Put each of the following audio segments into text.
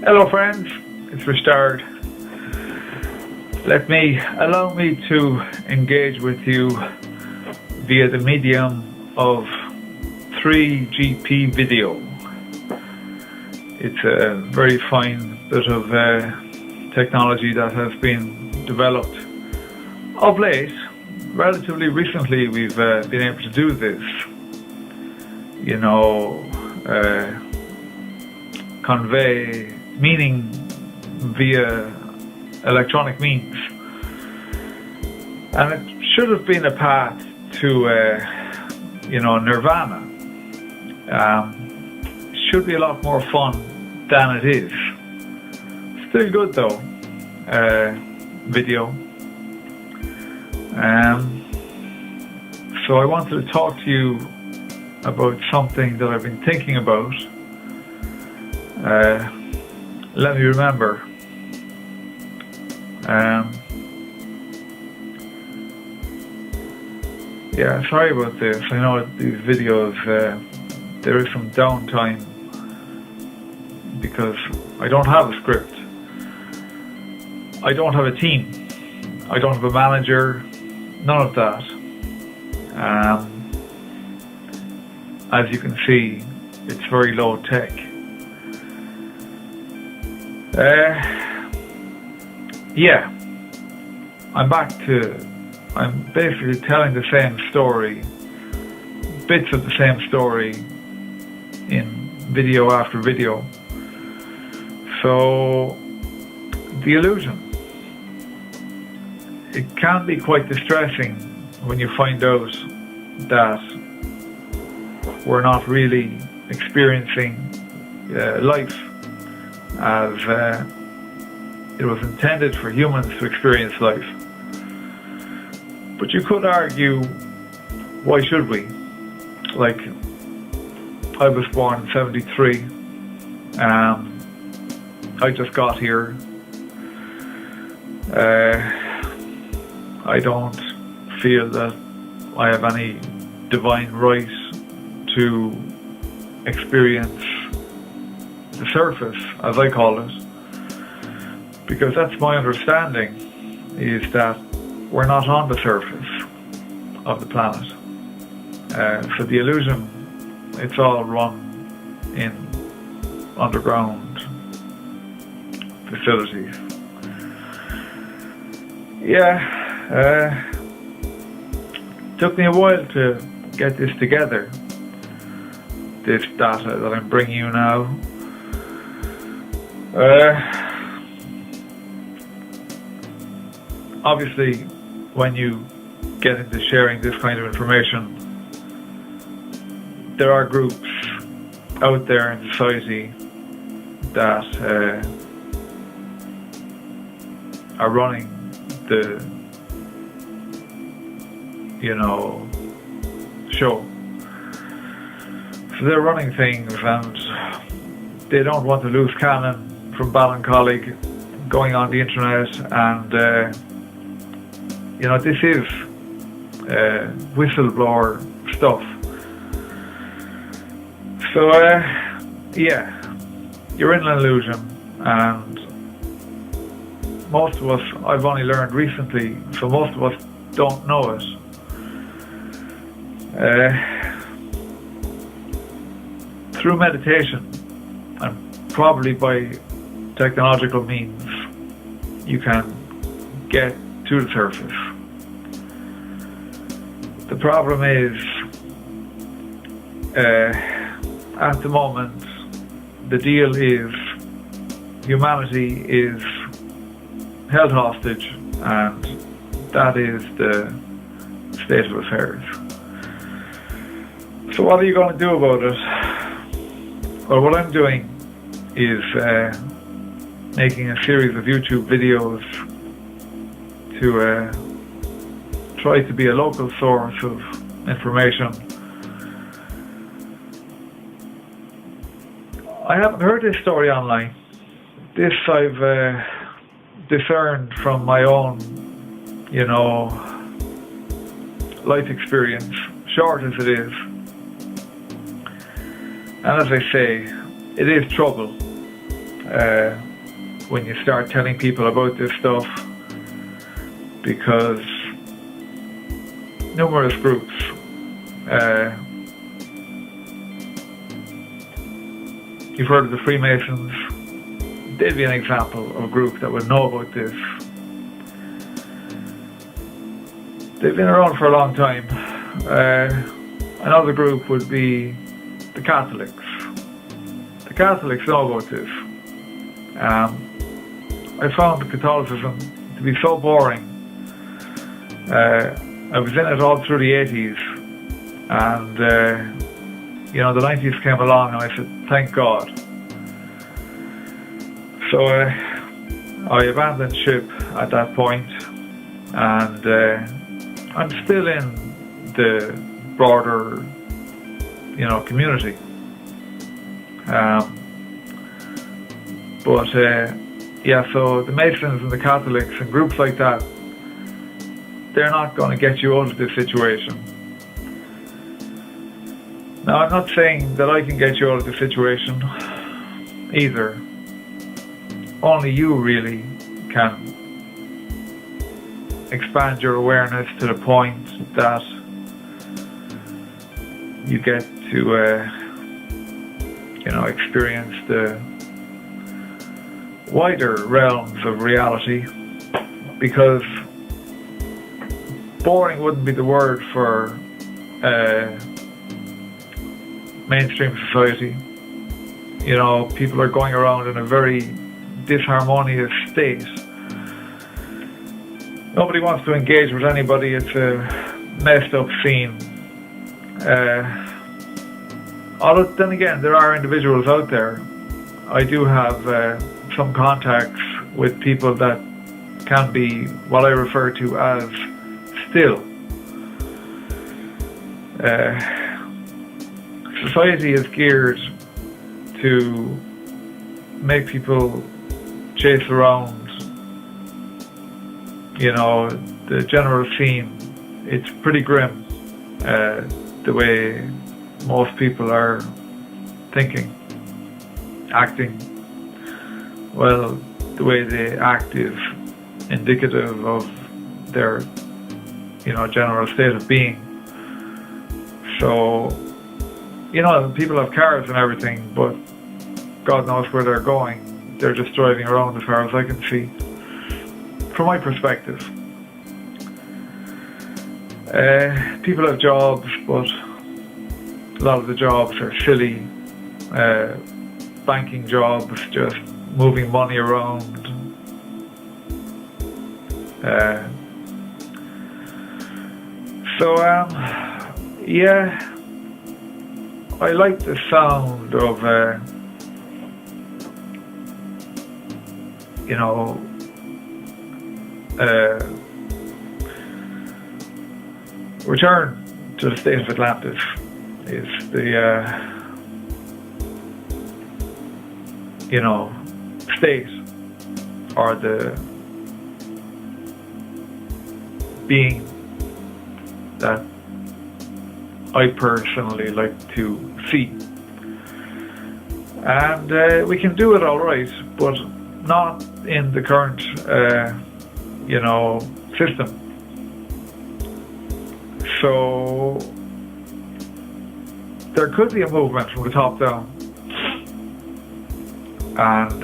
Hello friends, it's Restart. Allow me to engage with you via the medium of 3GP video. It's a very fine bit of technology that has been developed of late. Relatively recently we've been able to do this. Convey meaning via electronic means, and it should have been a path to nirvana. Should be a lot more fun than it is. Still good though. Video. So I wanted to talk to you about something that I've been thinking about. Let me remember. Yeah, sorry about this. I know these videos, there is some downtime because I don't have a script. I don't have a team. I don't have a manager. None of that. As you can see, it's very low tech. Yeah, I'm basically telling the same story, bits of the same story in video after video. So, the illusion. It can be quite distressing when you find out that we're not really experiencing life as it was intended for humans to experience life. But you could argue, why should we? Like, I was born in 73. I just got here. I don't feel that I have any divine right to experience the surface, as I call it, because that's my understanding, is that we're not on the surface of the planet. So the illusion, it's all run in underground facilities. Yeah, took me a while to get this together, this data that I'm bringing you now. Obviously, when you get into sharing this kind of information, there are groups out there in society that are running the show. So they're running things and they don't want to lose cannon from Ballincollig going on the internet, and this is whistleblower stuff. So yeah, you're in an illusion, and most of us, I've only learned recently, so most of us don't know it. Through meditation and probably by technological means, you can get to the surface. The problem is, at the moment, the deal is humanity is held hostage, and that is the state of affairs. So what are you going to do about it? Well, what I'm doing is making a series of YouTube videos to try to be a local source of information. I haven't heard this story online. This I've discerned from my own, life experience, short as it is. And as I say, it is trouble. when you start telling people about this stuff, because numerous groups you've heard of the Freemasons. They'd be an example of a group that would know about this. They've been around for a long time. Another group would be the Catholics. The Catholics know about this. I found Catholicism to be so boring. I was in it all through the 80s, and the 90s came along, and I said, thank God. So I abandoned ship at that point, and I'm still in the broader, community. So the Masons and the Catholics and groups like that, they're not going to get you out of this situation. Now, I'm not saying that I can get you out of the situation either. Only you really can expand your awareness to the point that you get to, experience the wider realms of reality, because boring wouldn't be the word for mainstream society. People are going around in a very disharmonious state. Nobody wants to engage with anybody. It's a messed up scene. Although then again, there are individuals out there. I do have some contacts with people that can be what I refer to as still. Society is geared to make people chase around, the general scene. It's pretty grim, the way most people are thinking, acting. Well, the way they act is indicative of their, general state of being. So, people have cars and everything, but God knows where they're going. They're just driving around as far as I can see, from my perspective. People have jobs, but a lot of the jobs are silly, banking jobs, just moving money around. I like the sound of, return to the state of Atlantis is the, state, or the being that I personally like to see. And we can do it all right, but not in the current, system. So there could be a movement from the top down, and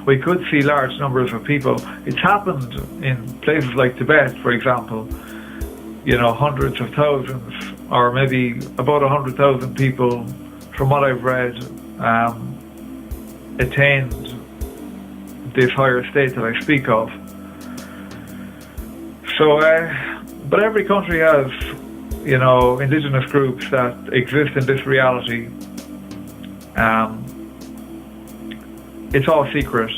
we could see large numbers of people. It's happened in places like Tibet, for example. Hundreds of thousands, or maybe about 100,000 people, from what I've read, attained this higher state that I speak of. So, but every country has, indigenous groups that exist in this reality. It's all secret,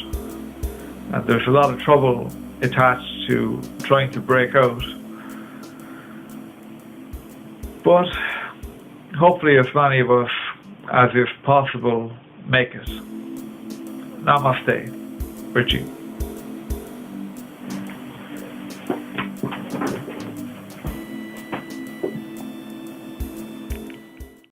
and there's a lot of trouble attached to trying to break out. But hopefully as many of us as is possible make it. Namaste, Richie.